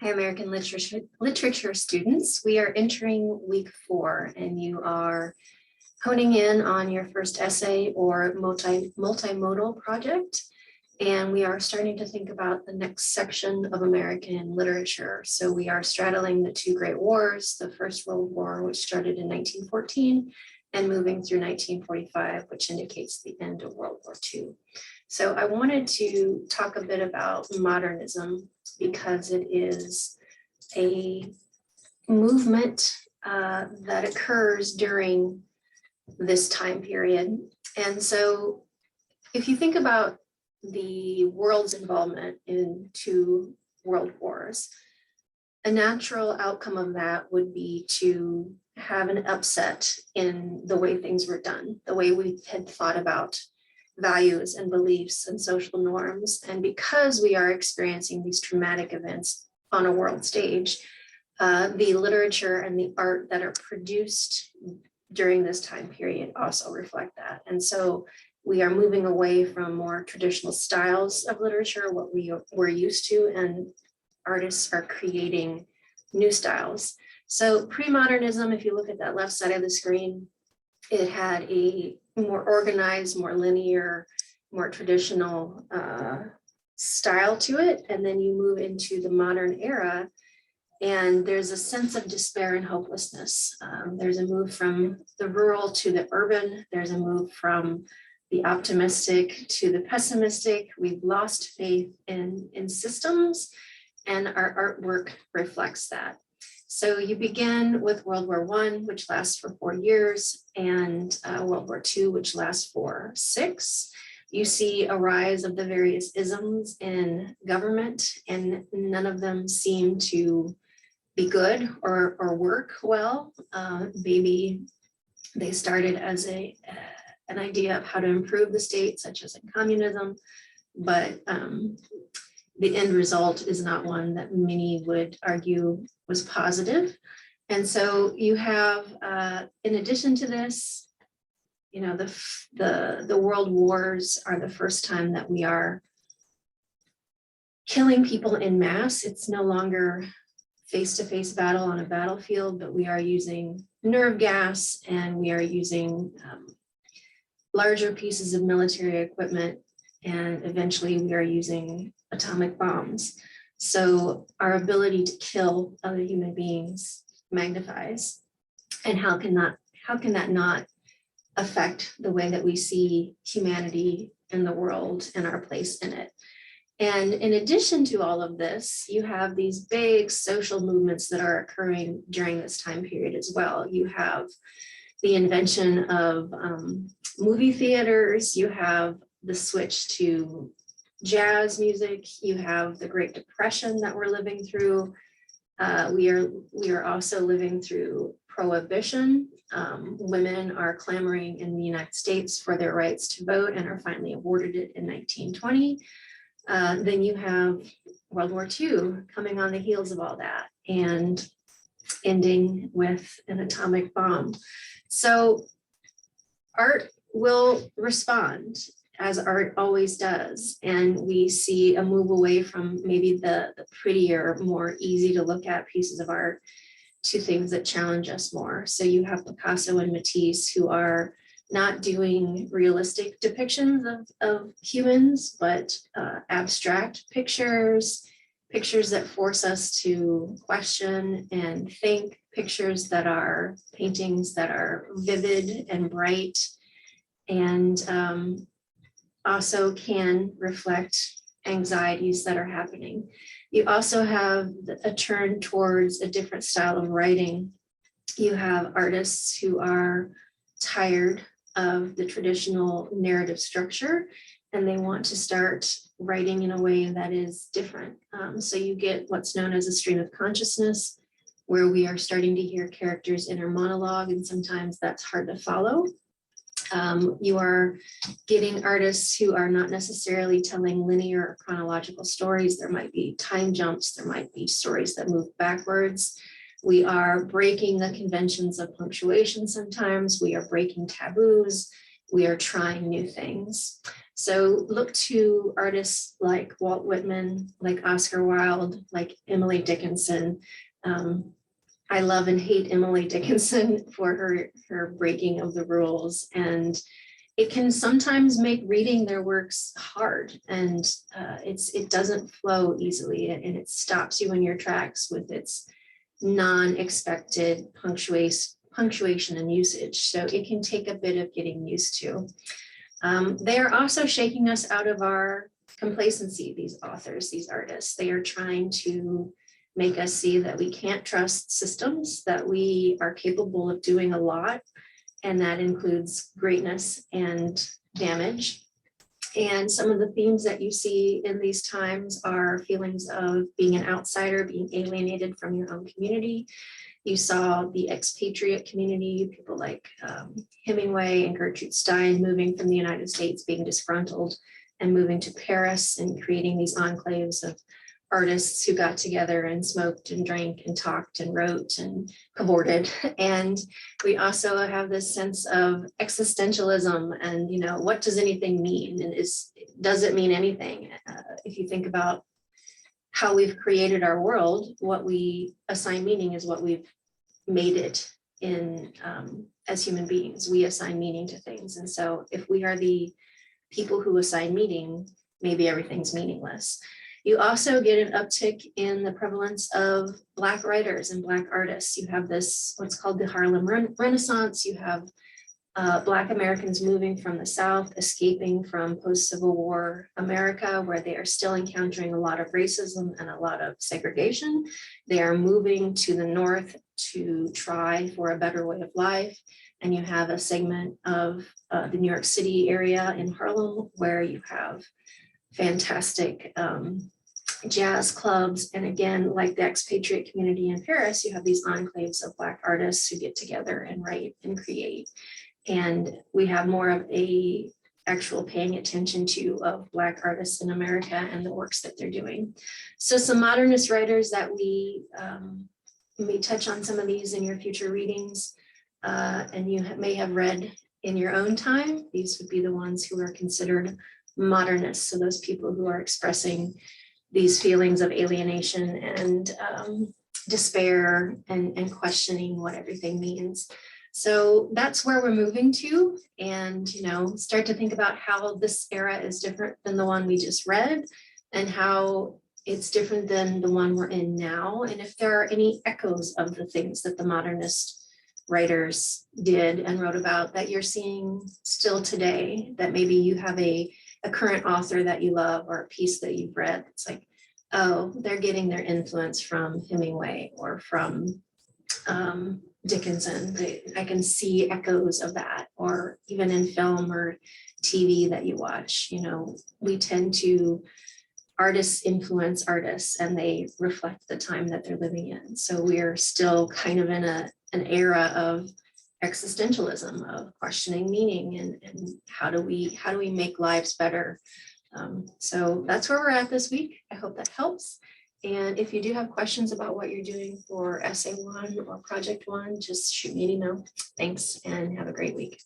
Hi, American literature students. We are entering week 4, and you are honing in on your first essay or multimodal project. And we are starting to think about the next section of American literature. So we are straddling the two great wars, the First World War, which started in 1914, and moving through 1945, which indicates the end of World War II. So I wanted to talk a bit about modernism because it is a movement that occurs during this time period. And so if you think about the world's involvement in 2 world wars, a natural outcome of that would be to have an upset in the way things were done, the way we had thought about values and beliefs and social norms. And because we are experiencing these traumatic events on a world stage, the literature and the art that are produced during this time period also reflect that. And so we are moving away from more traditional styles of literature, what we were used to, and artists are creating new styles. So pre-modernism, if you look at that left side of the screen, it had a more organized, more linear, more traditional style to it. And then you move into the modern era, and there's a sense of despair and hopelessness. There's a move from the rural to the urban. There's a move from the optimistic to the pessimistic. We've lost faith in systems, and our artwork reflects that. So you begin with World War I, which lasts for 4 years, and World War II, which lasts for 6. You see a rise of the various isms in government, and none of them seem to be good or work well. Maybe they started as an idea of how to improve the state, such as in communism, but the end result is not one that many would argue was positive. And so you have, in addition to this, you know, the world wars are the first time that we are killing people in mass. It's no longer face-to-face battle on a battlefield, but we are using nerve gas, and we are using larger pieces of military equipment, and eventually we are using atomic bombs. So our ability to kill other human beings magnifies. And how can that not affect the way that we see humanity and the world and our place in it? And in addition to all of this, you have these big social movements that are occurring during this time period as well. You have the invention of movie theaters, you have the switch to jazz music, you have the Great Depression that we're living through. We are also living through prohibition. Women are clamoring in the United States for their rights to vote and are finally awarded it in 1920. Then you have World War II coming on the heels of all that and ending with an atomic bomb. So art will respond, as art always does. And we see a move away from maybe the prettier, more easy to look at pieces of art to things that challenge us more. So you have Picasso and Matisse, who are not doing realistic depictions of humans, but abstract pictures that force us to question and think, pictures that are paintings that are vivid and bright, and also can reflect anxieties that are happening. You also have a turn towards a different style of writing. You have artists who are tired of the traditional narrative structure, and they want to start writing in a way that is different. So you get what's known as a stream of consciousness, where we are starting to hear characters inner monologue, and sometimes that's hard to follow. You are getting artists who are not necessarily telling linear or chronological stories. There might be time jumps, there might be stories that move backwards. We are breaking the conventions of punctuation sometimes. We are breaking taboos. We are trying new things. So look to artists like Walt Whitman, like Oscar Wilde, like Emily Dickinson. I love and hate Emily Dickinson for her breaking of the rules, and it can sometimes make reading their works hard, and it doesn't flow easily, and it stops you in your tracks with its non-expected punctuation and usage. So it can take a bit of getting used to. They are also shaking us out of our complacency, these authors, these artists. They are trying to make us see that we can't trust systems, that we are capable of doing a lot, and that includes greatness and damage. And some of the themes that you see in these times are feelings of being an outsider, being alienated from your own community. You saw the expatriate community, people like Hemingway and Gertrude Stein moving from the United States, being disgruntled and moving to Paris and creating these enclaves of artists who got together and smoked and drank and talked and wrote and cavorted. And we also have this sense of existentialism and, you know, what does anything mean? And does it mean anything? If you think about how we've created our world, what we assign meaning is what we've made it in as human beings. We assign meaning to things. And so if we are the people who assign meaning, maybe everything's meaningless. You also get an uptick in the prevalence of Black writers and Black artists. You have this, what's called the Harlem Renaissance. You have Black Americans moving from the South, escaping from post-Civil War America, where they are still encountering a lot of racism and a lot of segregation. They are moving to the North to try for a better way of life. And you have a segment of the New York City area in Harlem where you have fantastic jazz clubs. And again, like the expatriate community in Paris, you have these enclaves of Black artists who get together and write and create. And we have more of a actual paying attention to of Black artists in America and the works that they're doing. So some modernist writers that we may touch on some of these in your future readings, and you may have read in your own time. These would be the ones who are considered modernists. So those people who are expressing these feelings of alienation and despair and questioning what everything means. So that's where we're moving to, and, you know, start to think about how this era is different than the one we just read, and how it's different than the one we're in now. And if there are any echoes of the things that the modernist writers did and wrote about that you're seeing still today, that maybe you have a current author that you love or a piece that you've read. It's like, oh, they're getting their influence from Hemingway or from Dickinson. I can see echoes of that, or even in film or TV that you watch. You know, we tend to, artists influence artists and they reflect the time that they're living in. So we're still kind of in an era of existentialism, of questioning meaning and how do we make lives better. So that's where we're at this week. I hope that helps. And if you do have questions about what you're doing for Essay 1 or Project 1, just shoot me an email. Thanks and have a great week.